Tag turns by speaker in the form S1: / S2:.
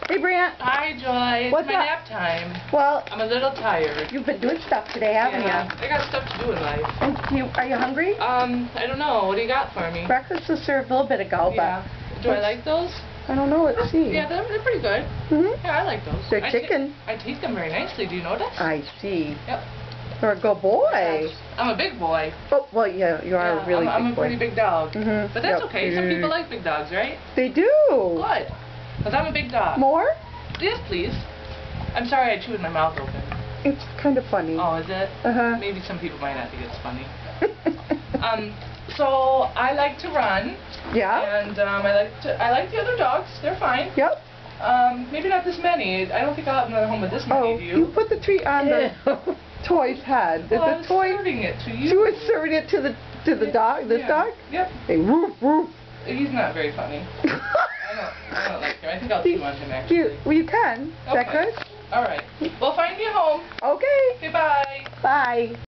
S1: Hey, Brant.
S2: Hi, Joy.
S1: What's
S2: It's my
S1: up?
S2: nap time.
S1: Well,
S2: I'm a little tired.
S1: you've been doing stuff today, haven't
S2: Yeah,
S1: you?
S2: I got stuff to do in life.
S1: And are you hungry?
S2: I don't know. What do you got for me?
S1: Breakfast was served a little bit ago,
S2: Yeah. Do I like those?
S1: I don't know. Let's see.
S2: Yeah, they're pretty good. Yeah, I like those.
S1: They're chicken.
S2: I take them very nicely. Do you notice?
S1: I see.
S2: Yep.
S1: You're a good boy.
S2: I'm a big boy.
S1: Oh, well, yeah, you are a really
S2: I'm
S1: big
S2: a
S1: boy.
S2: pretty big dog. But that's
S1: Yep.
S2: okay. Some people like big dogs, right?
S1: They do.
S2: Good. Because I'm a big dog.
S1: More?
S2: Yes, please. I'm sorry I chewed my mouth open.
S1: It's kind of funny.
S2: Oh, is it?
S1: Uh-huh.
S2: Maybe some people might not think it's funny. So I like to run.
S1: Yeah?
S2: And I like the other dogs. They're fine.
S1: Yep.
S2: Maybe not this many. I don't think I'll have another home with this many.
S1: Oh,
S2: Do
S1: you
S2: you?
S1: put the treat on the toy's head.
S2: Well, I
S1: The
S2: was
S1: toy.
S2: serving it to you.
S1: She was serving it to the dog. This
S2: Yeah.
S1: dog.
S2: Yep.
S1: Hey, woof woof.
S2: He's not very funny. I don't like him. I think I'll chew on him actually.
S1: Well, you can. Is that
S2: Okay.
S1: good?
S2: All right. We'll find you a home.
S1: Okay.
S2: Okay, bye.
S1: Bye.